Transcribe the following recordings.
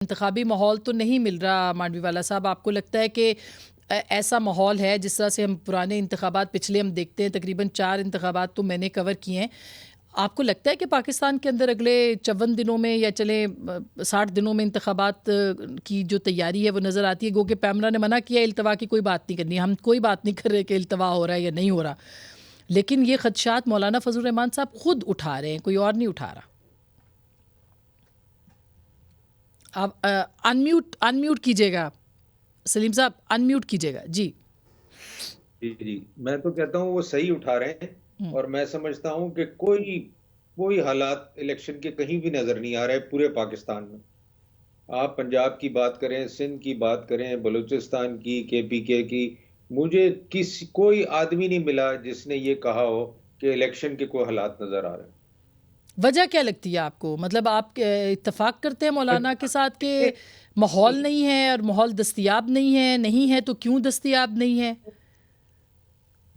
इंतखाबी माहौल तो नहीं मिल रहा मांडवीवाला साहब, आपको लगता है कि ऐसा माहौल है जिस तरह से हम पुराने इंतखाबात पिछले हम देखते हैं, तकरीबन 4 इंतखाबात तो मैंने कवर किए हैं, आपको लगता है कि पाकिस्तान के अंदर अगले 54 दिनों में या चले 60 दिनों में इंतखाबात की जो तैयारी है वो नज़र आती है? गो कि पैमरा ने मना किया इल्तवा की कोई बात नहीं करनी, हम कोई बात नहीं कर रहे कि इल्तवा हो रहा है या नहीं हो रहा, लेकिन ये खदशात मौलाना फजल रहमान साहब खुद उठा रहे हैं, कोई और नहीं उठा रहा। आप अनम्यूट कीजिएगा सलीम साहब, अनम्यूट कीजिएगा जी। जी जी, मैं तो कहता हूँ वो सही उठा रहे हैं और मैं समझता हूँ कि कोई कोई हालात इलेक्शन के कहीं भी नजर नहीं आ रहे पूरे पाकिस्तान में। आप पंजाब की बात करें, सिंध की बात करें, बलूचिस्तान की, केपीके की, मुझे कोई आदमी नहीं मिला जिसने ये कहा हो कि इलेक्शन के कोई हालात नजर आ रहे हैं। वजह क्या लगती है आपको? मतलब आप इत्तेफाक करते हैं मौलाना के साथ कि माहौल नहीं है और माहौल दस्तयाब नहीं है तो क्यों दस्तयाब नहीं है?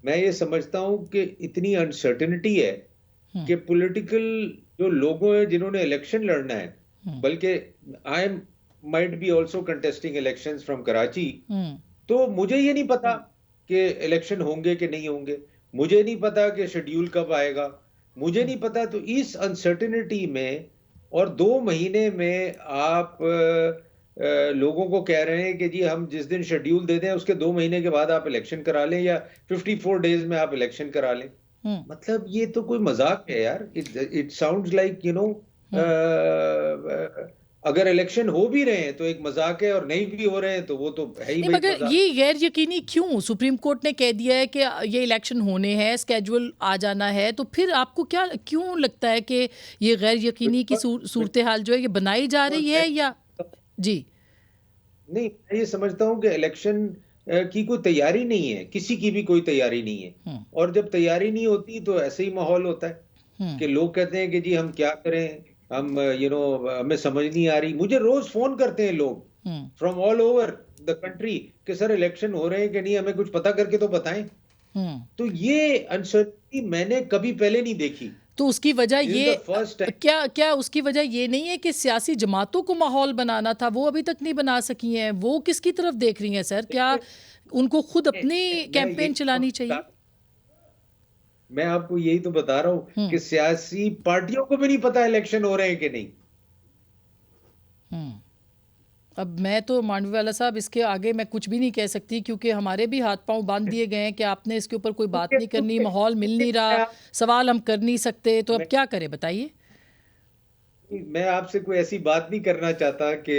मैं ये समझता हूं कि इतनी अनसर्टेनिटी है कि पॉलिटिकल जो लोगों हैं जिन्होंने इलेक्शन लड़ना है, बल्कि I might be also contesting elections from Karachi, तो मुझे ये नहीं पता कि इलेक्शन होंगे कि नहीं होंगे, मुझे नहीं पता कि शेड्यूल कब आएगा, मुझे नहीं पता। तो इस अनसर्टेनिटी में और 2 महीने में आप लोगों को कह रहे हैं कि जी हम जिस दिन शेड्यूल दे दें उसके 2 महीने के बाद आप इलेक्शन करा लें या 54 डेज में आप इलेक्शन करा लें। मतलब ये तो कोई मजाक है यार। इट साउंड्स लाइक अगर इलेक्शन हो भी रहे हैं तो एक मजाक है और नहीं भी हो रहे हैं तो वो तो है ही भाई मगर मजाक। ये गैर यकीनी क्यों? सुप्रीम कोर्ट ने कह दिया है कि ये इलेक्शन होने हैं, स्केड्यूल आ जाना है, तो फिर आपको क्या क्यों लगता है कि ये गैर यकीनी की सूरत हाल जो है ये बनाई जा रही है या जी? नहीं, मैं ये समझता हूं कि इलेक्शन की कोई तैयारी नहीं है, किसी की भी कोई तैयारी नहीं है। और जब तैयारी नहीं होती तो ऐसे ही माहौल होता है कि लोग कहते हैं कि जी हम क्या करें, हम हमें समझ नहीं आ रही। मुझे रोज फोन करते हैं लोग from all over the country कि सर इलेक्शन हो रहे हैं कि नहीं, हमें कुछ पता करके तो बताएं। तो ये अनसर्टेनिटी मैंने कभी पहले नहीं देखी। तो उसकी वजह ये क्या उसकी वजह ये नहीं है कि सियासी जमातों को माहौल बनाना था, वो अभी तक नहीं बना सकी हैं? वो किसकी तरफ देख रही हैं सर? क्या उनको खुद अपनी कैंपेन चलानी चाहिए? मैं आपको यही तो बता रहा हूं कि सियासी पार्टियों को भी नहीं पता इलेक्शन हो रहे हैं कि नहीं। अब मैं तो मांडवीवाला साहब इसके आगे मैं कुछ भी नहीं कह सकती, क्योंकि हमारे भी हाथ पांव बांध दिए गए हैं कि आपने इसके ऊपर कोई बात नहीं करनी, माहौल मिल नहीं रहा, सवाल हम कर नहीं सकते, तो अब क्या करें बताइए? मैं आपसे कोई ऐसी बात नहीं करना चाहता कि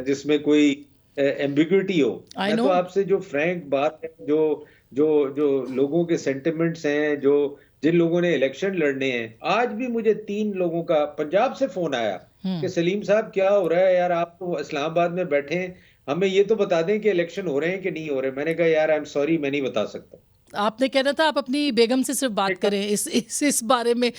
जिसमें कोई एम्बिग्युइटी हो। मैं तो आपसे जो फ्रैंक बात है, जो जो जो लोगों के सेंटिमेंट्स हैं, जो जिन लोगों ने इलेक्शन लड़ने हैं, आज भी मुझे 3 लोगों का पंजाब से फोन आया कि सलीम साहब क्या हो रहा है यार, आप तो इस्लामाबाद में बैठे हैं, हमें ये तो बता दें कि इलेक्शन हो रहे हैं कि नहीं हो रहे। मैंने कहा यार आई एम सॉरी, मैं नहीं बता सकता। आपने कहना था आप अपनी बेगम से सिर्फ बात करें इस बारे में,